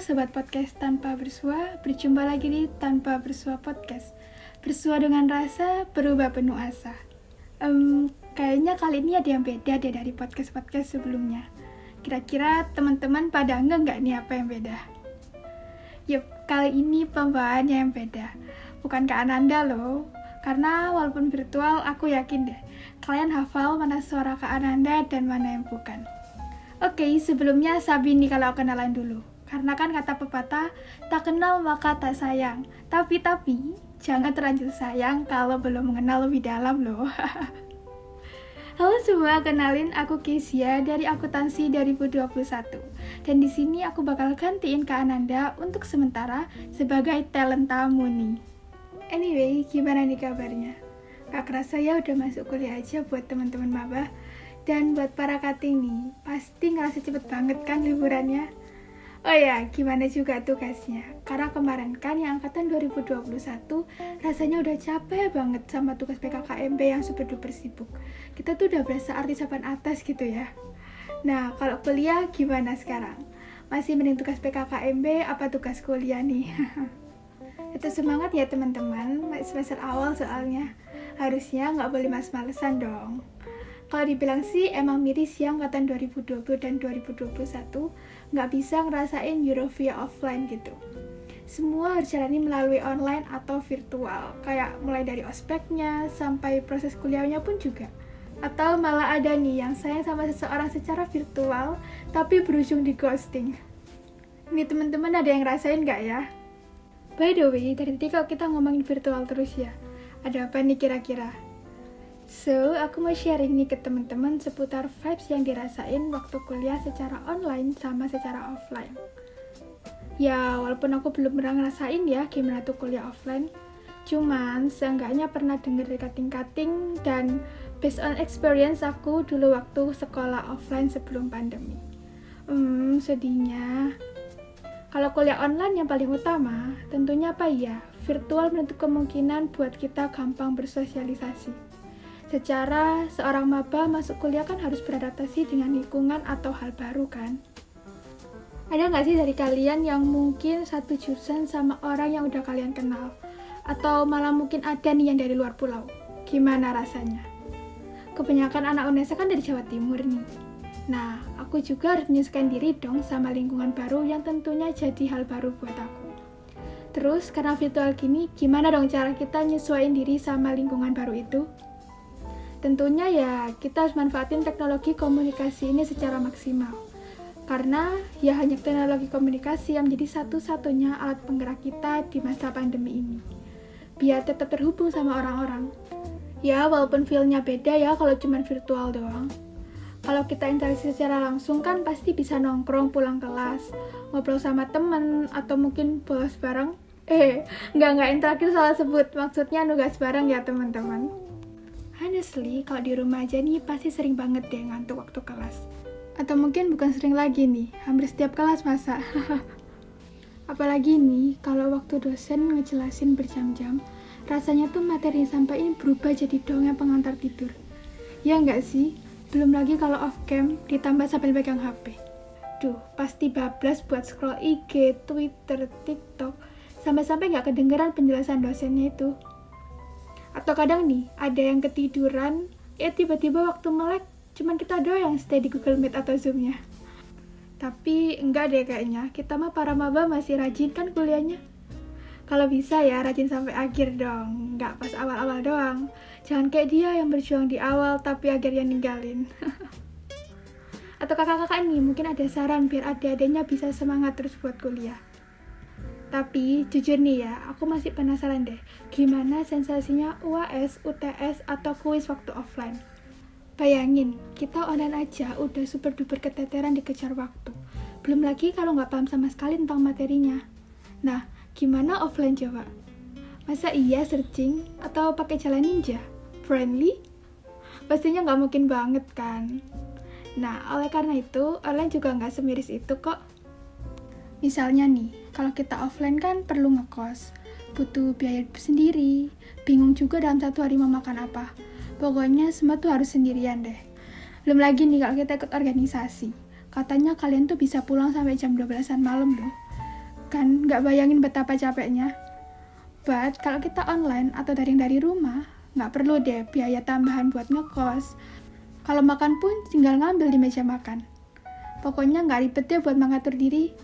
Sobat Podcast Tanpa Bersua, berjumpa lagi di Tanpa Bersua Podcast. Bersua dengan rasa, berubah penuh asa. Kayaknya kali ini ada yang beda deh dari podcast-podcast sebelumnya. Kira-kira teman-teman pada nggak nih apa yang beda? Yup, kali ini pembawaannya yang beda. Bukan Kak Ananda loh, karena walaupun virtual aku yakin deh, kalian hafal mana suara Kak Ananda dan mana yang bukan. Oke, sebelumnya Sabi nih kalau kenalan dulu. Karena kan kata pepatah, tak kenal maka tak sayang. Tapi, jangan terlanjur sayang kalau belum mengenal lebih dalam loh. Halo semua, kenalin aku Kesia dari Akuntansi 2021. Dan di sini aku bakal gantiin Kak Ananda untuk sementara sebagai talent tamu nih. Anyway, gimana nih kabarnya? Gak kerasa ya udah masuk kuliah aja buat teman-teman maba. Dan buat para kating nih, pasti ngerasa cepet banget kan liburannya? Oh ya, gimana juga tugasnya? Karena kemarin kan yang angkatan 2021 rasanya udah capek banget sama tugas PKKMB yang super duper sibuk. Kita tuh udah berasa artis papan atas gitu ya. Nah, kalau kuliah gimana sekarang? Masih mending tugas PKKMB apa tugas kuliah nih? Tetap semangat ya teman-teman, semester awal soalnya. Harusnya nggak boleh males-malesan dong. Kalau dibilang sih emang miris ya angkatan 2020 dan 2021 nggak bisa ngerasain Eurovia offline gitu. Semua harus jalani melalui online atau virtual, kayak mulai dari ospeknya sampai proses kuliahnya pun juga. Atau malah ada nih yang sayang sama seseorang secara virtual tapi berujung di ghosting. Ini teman-teman ada yang ngerasain nggak ya? By the way, dari tadi kalau kita ngomongin virtual terus ya, ada apa nih kira-kira? So, aku mau sharing nih ke teman-teman seputar vibes yang dirasain waktu kuliah secara online sama secara offline. Ya, walaupun aku belum pernah ngerasain ya gimana tuh kuliah offline, cuman seenggaknya pernah denger dari kating-kating dan based on experience aku dulu waktu sekolah offline sebelum pandemi. Sedihnya. Kalau kuliah online yang paling utama, tentunya apa ya? Virtual menutup kemungkinan buat kita gampang bersosialisasi. Secara seorang maba masuk kuliah kan harus beradaptasi dengan lingkungan atau hal baru kan? Ada nggak sih dari kalian yang mungkin satu jurusan sama orang yang udah kalian kenal? Atau malah mungkin ada nih yang dari luar pulau? Gimana rasanya? Kebanyakan anak UNESA kan dari Jawa Timur nih. Nah, aku juga harus menyesuaikan diri dong sama lingkungan baru yang tentunya jadi hal baru buat aku. Terus, karena virtual gini, gimana dong cara kita nyesuaiin diri sama lingkungan baru itu? Tentunya ya kita harus manfaatin teknologi komunikasi ini secara maksimal. Karena ya hanya teknologi komunikasi yang menjadi satu-satunya alat penggerak kita di masa pandemi ini. Biar tetap terhubung sama orang-orang. Ya walaupun feel-nya beda ya kalau cuma virtual doang. Kalau kita interaksi secara langsung kan pasti bisa nongkrong pulang kelas, ngobrol sama temen, atau mungkin bolos bareng. Enggak interaktif salah sebut, maksudnya nugas bareng ya teman-teman. Honestly, kalau di rumah aja nih pasti sering banget deh ngantuk waktu kelas. Atau mungkin bukan sering lagi nih, hampir setiap kelas masa. Apalagi nih, kalau waktu dosen ngejelasin berjam-jam, rasanya tuh materi sampaikan berubah jadi dongeng pengantar tidur. Ya nggak sih? Belum lagi kalau off-cam ditambah sambil pegang HP. Duh, pasti bablas buat scroll IG, Twitter, TikTok, sampai-sampai nggak kedengeran penjelasan dosennya itu. Atau kadang nih, ada yang ketiduran, tiba-tiba waktu melek, cuman kita doang yang stay di Google Meet atau Zoom-nya. Tapi enggak deh kayaknya, kita mah para maba masih rajin kan kuliahnya. Kalau bisa ya, rajin sampai akhir dong, nggak pas awal-awal doang. Jangan kayak dia yang berjuang di awal, tapi akhirnya ninggalin. Atau kakak-kakak nih, mungkin ada saran biar adik-adiknya bisa semangat terus buat kuliah. Tapi, jujur nih ya, aku masih penasaran deh, gimana sensasinya UAS, UTS, atau kuis waktu offline. Bayangin, kita online aja udah super duper keteteran dikejar waktu. Belum lagi kalau nggak paham sama sekali tentang materinya. Nah, gimana offline coba? Masa iya searching atau pakai jalan ninja? Friendly? Pastinya nggak mungkin banget kan? Nah, oleh karena itu, online juga nggak semiris itu kok. Misalnya nih, kalau kita offline kan perlu ngekos, butuh biaya sendiri, bingung juga dalam satu hari mau makan apa. Pokoknya semua tuh harus sendirian deh. Belum lagi nih kalau kita ikut organisasi, katanya kalian tuh bisa pulang sampai jam 12-an malam loh. kan, nggak bayangin betapa capeknya. But kalau kita online atau daring dari rumah, nggak perlu deh biaya tambahan buat ngekos. Kalau makan pun tinggal ngambil di meja makan. Pokoknya nggak ribet deh buat mengatur diri.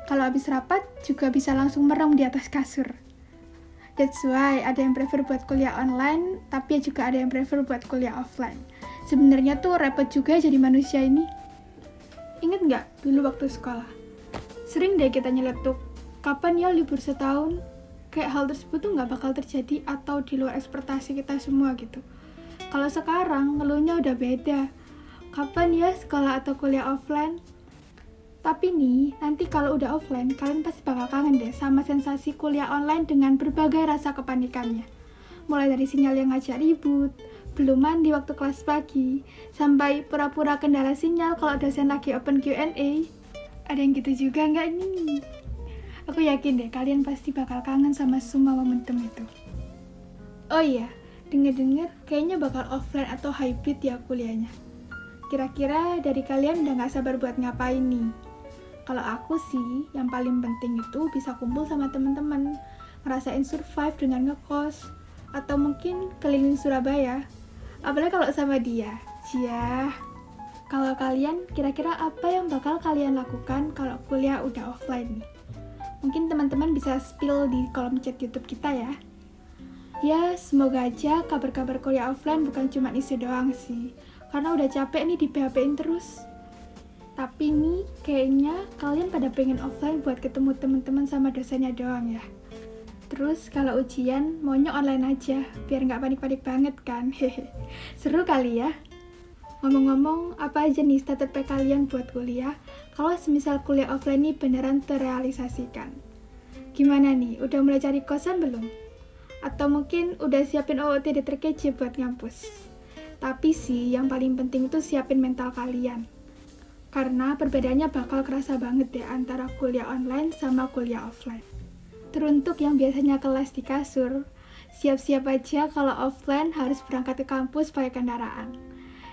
Kalau habis rapat juga bisa langsung merem di atas kasur. That's why ada yang prefer buat kuliah online, tapi juga ada yang prefer buat kuliah offline. Sebenarnya tuh repot juga jadi manusia ini. Ingat nggak dulu waktu sekolah? Sering deh kita nyeletuk, kapan ya libur setahun? Kayak hal tersebut tuh nggak bakal terjadi atau di luar ekspektasi kita semua gitu. Kalau sekarang ngeluhnya udah beda. Kapan ya sekolah atau kuliah offline? Tapi nih, nanti kalau udah offline, kalian pasti bakal kangen deh sama sensasi kuliah online dengan berbagai rasa kepanikannya. Mulai dari sinyal yang ngajak ribut, belum mandi waktu kelas pagi, sampai pura-pura kendala sinyal kalau dosen lagi open Q&A. Ada yang gitu juga nggak nih? Aku yakin deh, kalian pasti bakal kangen sama semua momentum itu. Oh iya, denger-denger kayaknya bakal offline atau hybrid ya kuliahnya. Kira-kira dari kalian udah nggak sabar buat ngapain nih? Kalau aku sih, yang paling penting itu bisa kumpul sama teman-teman, ngerasain survive dengan ngekos, atau mungkin keliling Surabaya. Apalagi kalau sama dia. Cia. Kalau kalian, kira-kira apa yang bakal kalian lakukan kalau kuliah udah offline nih? Mungkin teman-teman bisa spill di kolom chat YouTube kita ya. Ya, semoga aja kabar-kabar kuliah offline bukan cuma isi doang sih. Karena udah capek nih di PHP-in terus. Tapi nih, kayaknya kalian pada pengen offline buat ketemu teman-teman sama dosennya doang ya. Terus kalau ujian, maunya online aja, biar nggak panik-panik banget kan. Seru kali ya. Ngomong-ngomong, apa aja nih strategi kalian buat kuliah kalau semisal kuliah offline ini beneran terrealisasikan? Gimana nih, udah mulai cari kosan belum? Atau mungkin udah siapin OOTD terkece buat ngampus? Tapi sih, yang paling penting itu siapin mental kalian. Karena perbedaannya bakal kerasa banget deh antara kuliah online sama kuliah offline. Teruntuk yang biasanya kelas di kasur, siap-siap aja kalau offline harus berangkat ke kampus pakai kendaraan.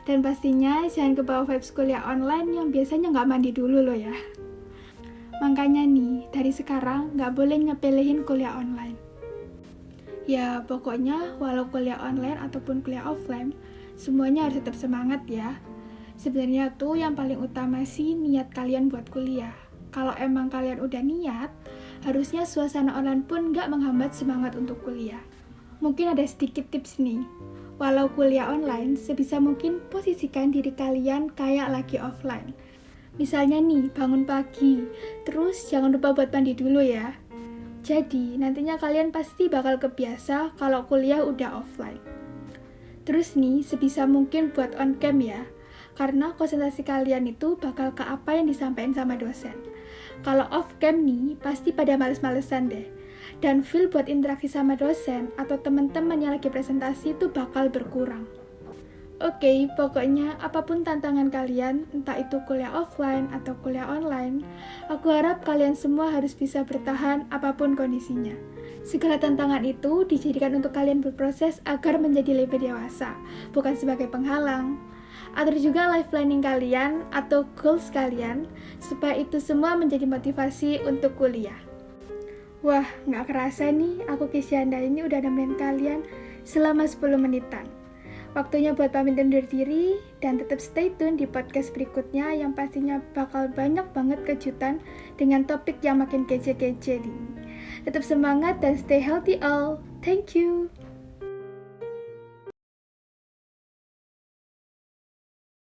Dan pastinya jangan kebawa vibes kuliah online yang biasanya nggak mandi dulu loh ya. Makanya nih, dari sekarang nggak boleh nyepelehin kuliah online. Ya, pokoknya walau kuliah online ataupun kuliah offline, semuanya harus tetap semangat ya. Sebenarnya tuh yang paling utama sih niat kalian buat kuliah. Kalau emang kalian udah niat, harusnya suasana online pun nggak menghambat semangat untuk kuliah. Mungkin ada sedikit tips nih. Walau kuliah online, sebisa mungkin posisikan diri kalian kayak lagi offline. Misalnya nih, bangun pagi, terus jangan lupa buat mandi dulu ya. Jadi, nantinya kalian pasti bakal kebiasa kalau kuliah udah offline. Terus nih, sebisa mungkin buat on cam ya. Karena konsentrasi kalian itu bakal ke apa yang disampaikan sama dosen. Kalau off cam nih, pasti pada males-malesan deh. Dan feel buat interaksi sama dosen atau teman-teman yang lagi presentasi itu bakal berkurang. Oke, pokoknya apapun tantangan kalian, entah itu kuliah offline atau kuliah online, aku harap kalian semua harus bisa bertahan apapun kondisinya. Segala tantangan itu dijadikan untuk kalian berproses agar menjadi lebih dewasa, bukan sebagai penghalang. Atur juga life planning kalian atau goals kalian, supaya itu semua menjadi motivasi untuk kuliah. Wah, nggak kerasa nih, aku Kisyanda ini udah nemenin kalian selama 10 menitan. Waktunya buat pamit undur diri, dan tetap stay tune di podcast berikutnya yang pastinya bakal banyak banget kejutan dengan topik yang makin kece-kece nih. Tetap semangat dan stay healthy all. Thank you.